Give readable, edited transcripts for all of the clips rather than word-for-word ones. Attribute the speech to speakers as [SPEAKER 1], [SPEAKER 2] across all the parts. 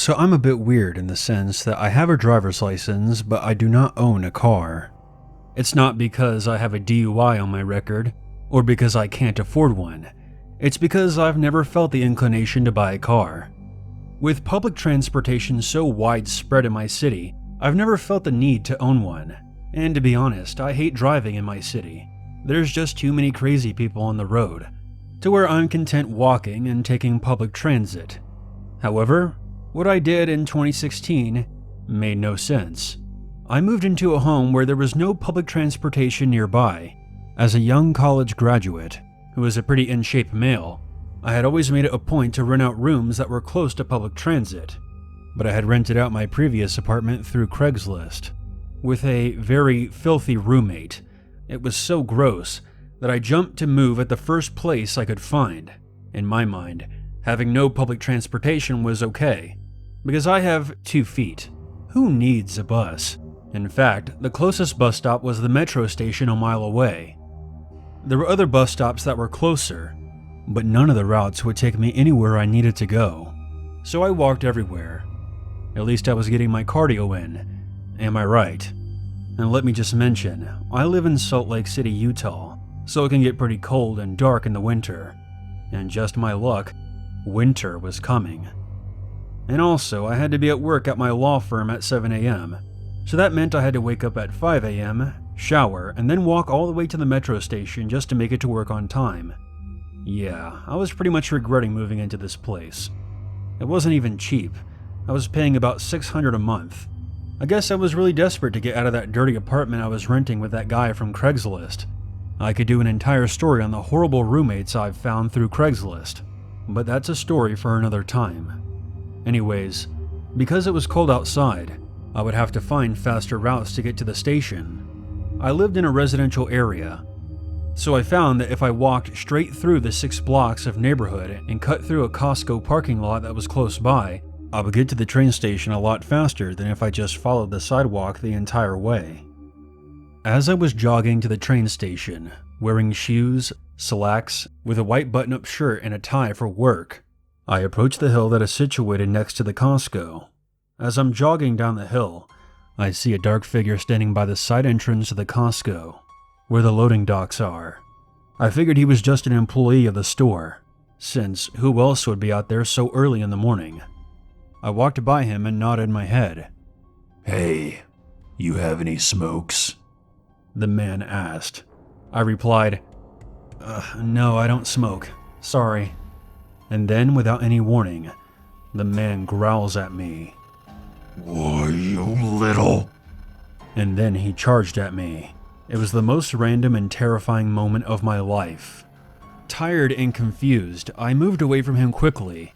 [SPEAKER 1] So I'm a bit weird in the sense that I have a driver's license, but I do not own a car. It's not because I have a DUI on my record, or because I can't afford one. It's because I've never felt the inclination to buy a car. With public transportation so widespread in my city, I've never felt the need to own one. And to be honest, I hate driving in my city. There's just too many crazy people on the road, to where I'm content walking and taking public transit. However, what I did in 2016 made no sense. I moved into a home where there was no public transportation nearby. As a young college graduate, who was a pretty in-shape male, I had always made it a point to rent out rooms that were close to public transit, but I had rented out my previous apartment through Craigslist, with a very filthy roommate. It was so gross that I jumped to move at the first place I could find. In my mind, having no public transportation was okay, because I have 2 feet. Who needs a bus? In fact, the closest bus stop was the metro station a mile away. There were other bus stops that were closer, but none of the routes would take me anywhere I needed to go. So I walked everywhere. At least I was getting my cardio in. Am I right? And let me just mention, I live in Salt Lake City, Utah, so it can get pretty cold and dark in the winter. And just my luck, winter was coming. And also, I had to be at work at my law firm at 7 a.m., so that meant I had to wake up at 5 a.m., shower, and then walk all the way to the metro station just to make it to work on time. Yeah, I was pretty much regretting moving into this place. It wasn't even cheap. I was paying about $600 a month. I guess I was really desperate to get out of that dirty apartment I was renting with that guy from Craigslist. I could do an entire story on the horrible roommates I've found through Craigslist, but that's a story for another time. Anyways, because it was cold outside, I would have to find faster routes to get to the station. I lived in a residential area, so I found that if I walked straight through the 6 blocks of neighborhood and cut through a Costco parking lot that was close by, I would get to the train station a lot faster than if I just followed the sidewalk the entire way. As I was jogging to the train station, wearing shoes, slacks, with a white button-up shirt and a tie for work, I approached the hill that is situated next to the Costco. As I'm jogging down the hill, I see a dark figure standing by the side entrance to the Costco, where the loading docks are. I figured he was just an employee of the store, since who else would be out there so early in the morning? I walked by him and nodded my head.
[SPEAKER 2] "Hey, you have any smokes?"
[SPEAKER 1] the man asked. I replied, "No, I don't smoke. Sorry." And then, without any warning, the man growls at me.
[SPEAKER 2] "Why, you little..."
[SPEAKER 1] And then he charged at me. It was the most random and terrifying moment of my life. Tired and confused, I moved away from him quickly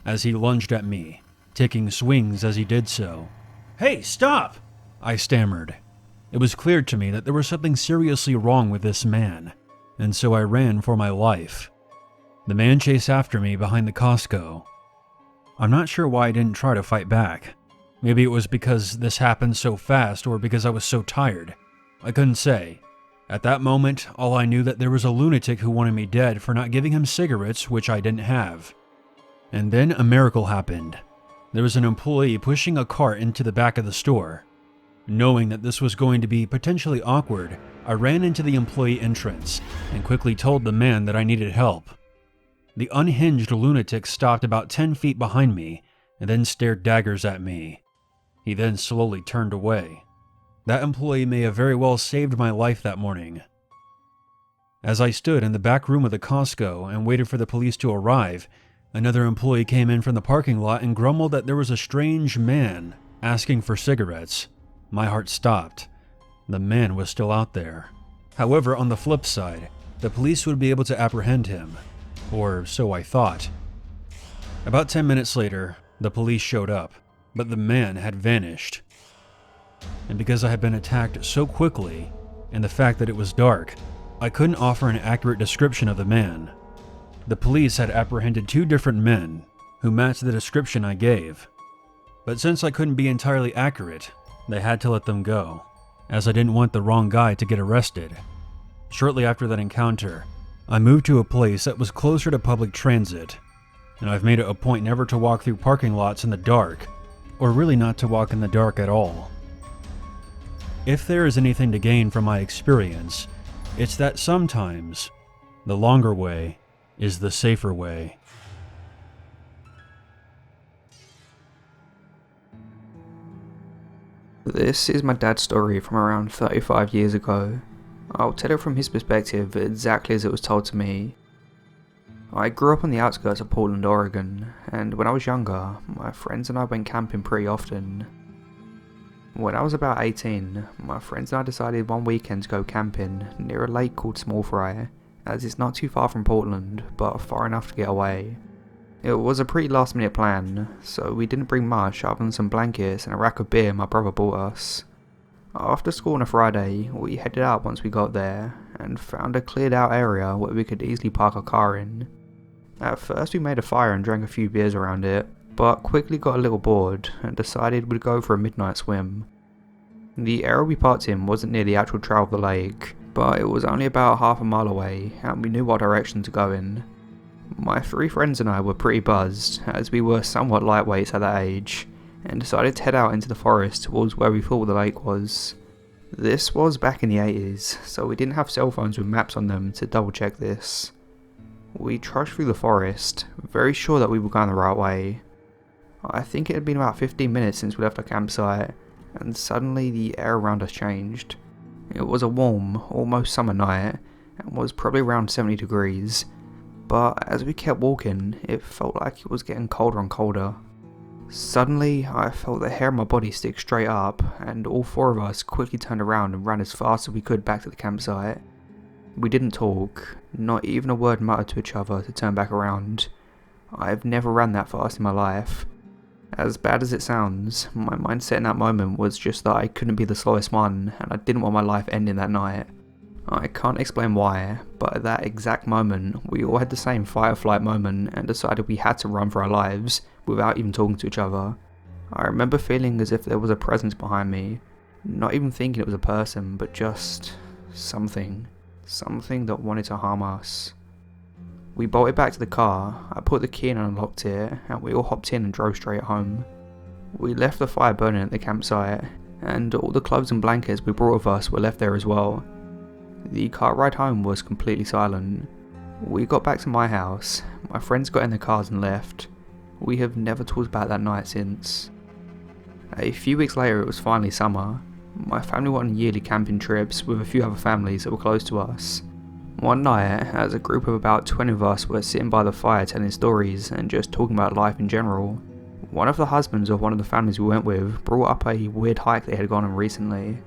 [SPEAKER 1] as he lunged at me, taking swings as he did so. "Hey, stop!" I stammered. It was clear to me that there was something seriously wrong with this man, and so I ran for my life. The man chased after me behind the Costco. I'm not sure why I didn't try to fight back. Maybe it was because this happened so fast or because I was so tired. I couldn't say. At that moment, all I knew that there was a lunatic who wanted me dead for not giving him cigarettes, which I didn't have. And then a miracle happened. There was an employee pushing a cart into the back of the store. Knowing that this was going to be potentially awkward, I ran into the employee entrance and quickly told the man that I needed help. The unhinged lunatic stopped about 10 feet behind me and then stared daggers at me. He then slowly turned away. That employee may have very well saved my life that morning. As I stood in the back room of the Costco and waited for the police to arrive, another employee came in from the parking lot and grumbled that there was a strange man asking for cigarettes. My heart stopped. The man was still out there. However, on the flip side, the police would be able to apprehend him. Or so I thought. About 10 minutes later, the police showed up, but the man had vanished. And because I had been attacked so quickly, and the fact that it was dark, I couldn't offer an accurate description of the man. The police had apprehended 2 different men who matched the description I gave. But since I couldn't be entirely accurate, they had to let them go, as I didn't want the wrong guy to get arrested. Shortly after that encounter, I moved to a place that was closer to public transit, and I've made it a point never to walk through parking lots in the dark, or really not to walk in the dark at all. If there is anything to gain from my experience, it's that sometimes the longer way is the safer way.
[SPEAKER 3] This is my dad's story from around 35 years ago. I'll tell it from his perspective exactly as it was told to me. I grew up on the outskirts of Portland, Oregon, and when I was younger, my friends and I went camping pretty often. When I was about 18, my friends and I decided one weekend to go camping near a lake called Small Fry, as it's not too far from Portland, but far enough to get away. It was a pretty last minute plan, so we didn't bring much other than some blankets and a rack of beer my brother bought us. After school on a Friday, we headed out once we got there, and found a cleared out area where we could easily park our car in. At first we made a fire and drank a few beers around it, but quickly got a little bored and decided we'd go for a midnight swim. The area we parked in wasn't near the actual trail of the lake, but it was only about half a mile away and we knew what direction to go in. My 3 friends and I were pretty buzzed, as we were somewhat lightweights at that age, and decided to head out into the forest towards where we thought the lake was. This was back in the 80s, so we didn't have cell phones with maps on them to double check this. We trudged through the forest, very sure that we were going the right way. I think it had been about 15 minutes since we left our campsite, and suddenly the air around us changed. It was a warm, almost summer night, and was probably around 70 degrees. But as we kept walking, it felt like it was getting colder and colder. Suddenly, I felt the hair on my body stick straight up, and all 4 of us quickly turned around and ran as fast as we could back to the campsite. We didn't talk, not even a word muttered to each other to turn back around. I've never ran that fast in my life. As bad as it sounds, my mindset in that moment was just that I couldn't be the slowest one, and I didn't want my life ending that night. I can't explain why, but at that exact moment, we all had the same fight or flight moment and decided we had to run for our lives without even talking to each other. I remember feeling as if there was a presence behind me, not even thinking it was a person, but just something that wanted to harm us. We bolted back to the car, I put the key in and unlocked it, and we all hopped in and drove straight home. We left the fire burning at the campsite, and all the clothes and blankets we brought with us were left there as well. The car ride home was completely silent. We got back to my house, my friends got in their cars and left. We have never talked about that night since. A few weeks later it was finally summer. My family went on yearly camping trips with a few other families that were close to us. One night, as a group of about 20 of us were sitting by the fire telling stories and just talking about life in general, one of the husbands of one of the families we went with brought up a weird hike they had gone on recently.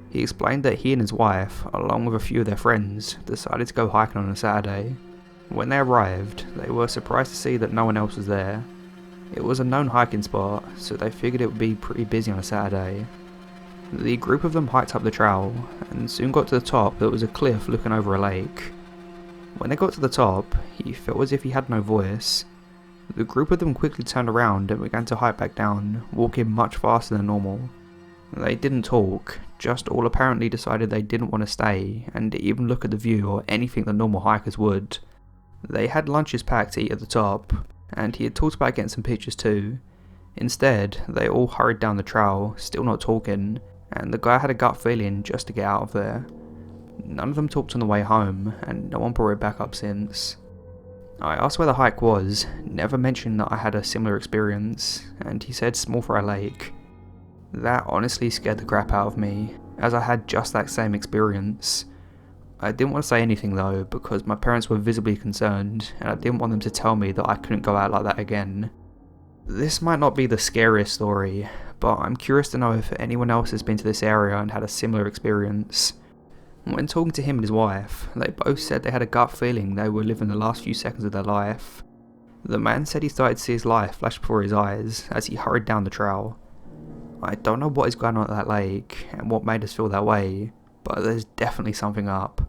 [SPEAKER 3] He explained that he and his wife, along with a few of their friends, decided to go hiking on a Saturday. When they arrived, they were surprised to see that no one else was there. It was a known hiking spot, so they figured it would be pretty busy on a Saturday. The group of them hiked up the trail, and soon got to the top that was a cliff looking over a lake. When they got to the top, he felt as if he had no voice. The group of them quickly turned around and began to hike back down, walking much faster than normal. They didn't talk, just all apparently decided they didn't want to stay and even look at the view or anything that normal hikers would. They had lunches packed to eat at the top, and he had talked about getting some pictures too. Instead, they all hurried down the trail, still not talking, and the guy had a gut feeling just to get out of there. None of them talked on the way home, and no one brought it back up since. I asked where the hike was, never mentioned that I had a similar experience, and he said Small Fry Lake. That honestly scared the crap out of me, as I had just that same experience. I didn't want to say anything though, because my parents were visibly concerned, and I didn't want them to tell me that I couldn't go out like that again. This might not be the scariest story, but I'm curious to know if anyone else has been to this area and had a similar experience. When talking to him and his wife, they both said they had a gut feeling they were living the last few seconds of their life. The man said he started to see his life flash before his eyes as he hurried down the trail. I don't know what is going on at that lake and what made us feel that way, but there's definitely something up.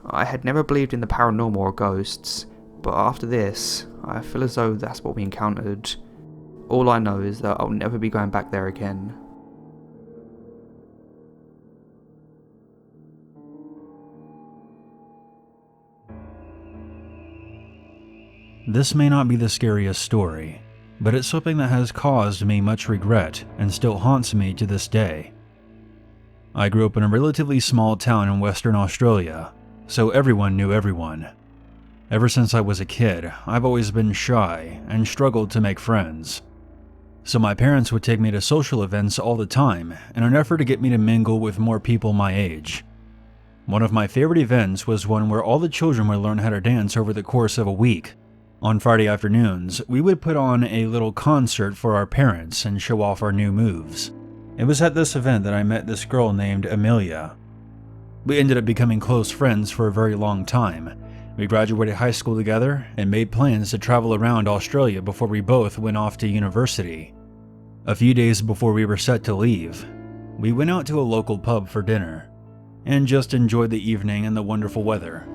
[SPEAKER 3] I had never believed in the paranormal or ghosts, but after this, I feel as though that's what we encountered. All I know is that I'll never be going back there again.
[SPEAKER 1] This may not be the scariest story, but it's something that has caused me much regret and still haunts me to this day. I grew up in a relatively small town in Western Australia, so everyone knew everyone. Ever since I was a kid, I've always been shy and struggled to make friends. So my parents would take me to social events all the time in an effort to get me to mingle with more people my age. One of my favorite events was one where all the children would learn how to dance over the course of a week. On Friday afternoons, we would put on a little concert for our parents and show off our new moves. It was at this event that I met this girl named Amelia. We ended up becoming close friends for a very long time. We graduated high school together and made plans to travel around Australia before we both went off to university. A few days before we were set to leave, we went out to a local pub for dinner and just enjoyed the evening and the wonderful weather.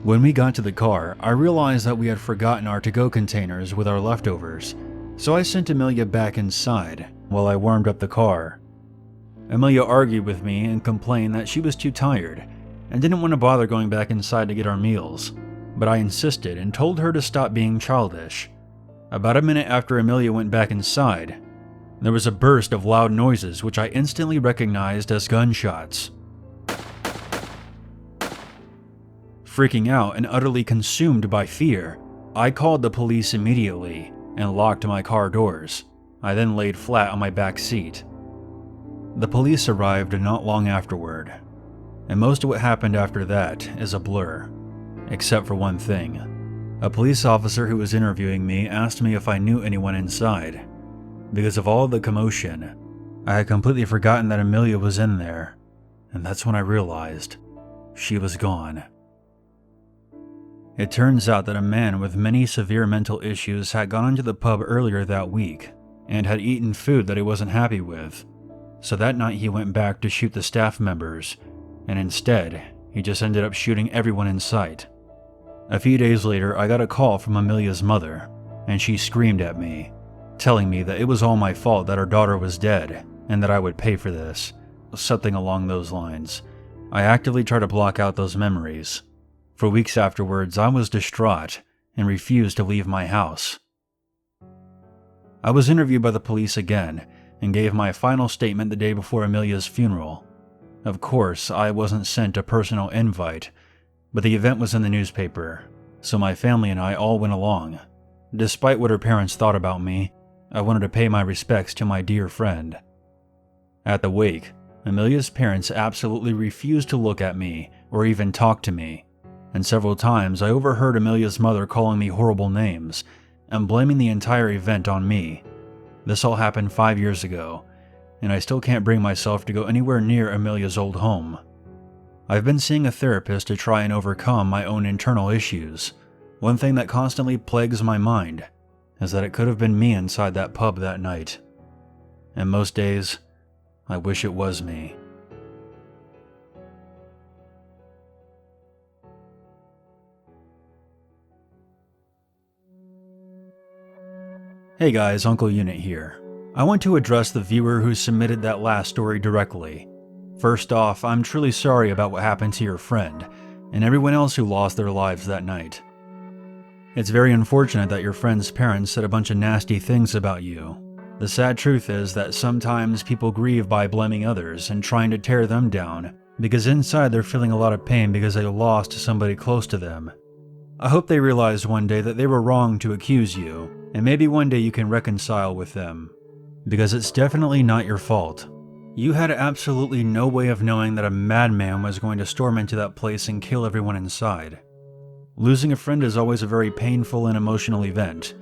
[SPEAKER 1] When we got to the car, I realized that we had forgotten our to-go containers with our leftovers, so I sent Amelia back inside while I warmed up the car. Amelia argued with me and complained that she was too tired and didn't want to bother going back inside to get our meals, but I insisted and told her to stop being childish. About a minute after Amelia went back inside, there was a burst of loud noises which I instantly recognized as gunshots. Freaking out and utterly consumed by fear, I called the police immediately and locked my car doors. I then laid flat on my back seat. The police arrived not long afterward, and most of what happened after that is a blur, except for one thing. A police officer who was interviewing me asked me if I knew anyone inside. Because of all the commotion, I had completely forgotten that Amelia was in there, and that's when I realized she was gone. It turns out that a man with many severe mental issues had gone into the pub earlier that week and had eaten food that he wasn't happy with. So that night he went back to shoot the staff members, and instead, he just ended up shooting everyone in sight. A few days later, I got a call from Amelia's mother, and she screamed at me, telling me that it was all my fault that her daughter was dead and that I would pay for this, something along those lines. I actively tried to block out those memories. For weeks afterwards, I was distraught and refused to leave my house. I was interviewed by the police again and gave my final statement the day before Amelia's funeral. Of course, I wasn't sent a personal invite, but the event was in the newspaper, so my family and I all went along. Despite what her parents thought about me, I wanted to pay my respects to my dear friend. At the wake, Amelia's parents absolutely refused to look at me or even talk to me, and several times I overheard Amelia's mother calling me horrible names and blaming the entire event on me. This all happened 5 years ago, and I still can't bring myself to go anywhere near Amelia's old home. I've been seeing a therapist to try and overcome my own internal issues. One thing that constantly plagues my mind is that it could have been me inside that pub that night. And most days, I wish it was me. Hey guys, Uncle Unit here. I want to address the viewer who submitted that last story directly. First off, I'm truly sorry about what happened to your friend, and everyone else who lost their lives that night. It's very unfortunate that your friend's parents said a bunch of nasty things about you. The sad truth is that sometimes people grieve by blaming others and trying to tear them down, because inside they're feeling a lot of pain because they lost somebody close to them. I hope they realize one day that they were wrong to accuse you, and maybe one day you can reconcile with them. Because it's definitely not your fault. You had absolutely no way of knowing that a madman was going to storm into that place and kill everyone inside. Losing a friend is always a very painful and emotional event,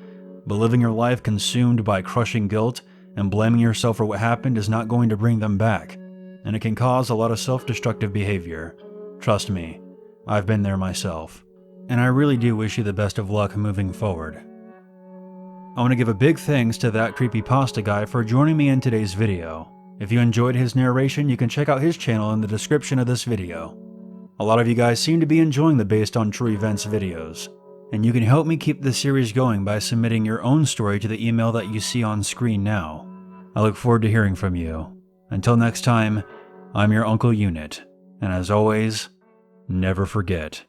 [SPEAKER 1] but living your life consumed by crushing guilt and blaming yourself for what happened is not going to bring them back, and it can cause a lot of self-destructive behavior. Trust me, I've been there myself, and I really do wish you the best of luck moving forward. I want to give a big thanks to that creepypasta guy for joining me in today's video. If you enjoyed his narration, you can check out his channel in the description of this video. A lot of you guys seem to be enjoying the Based on True Events videos, and you can help me keep this series going by submitting your own story to the email that you see on screen now. I look forward to hearing from you. Until next time, I'm your Uncle Unit, and as always, never forget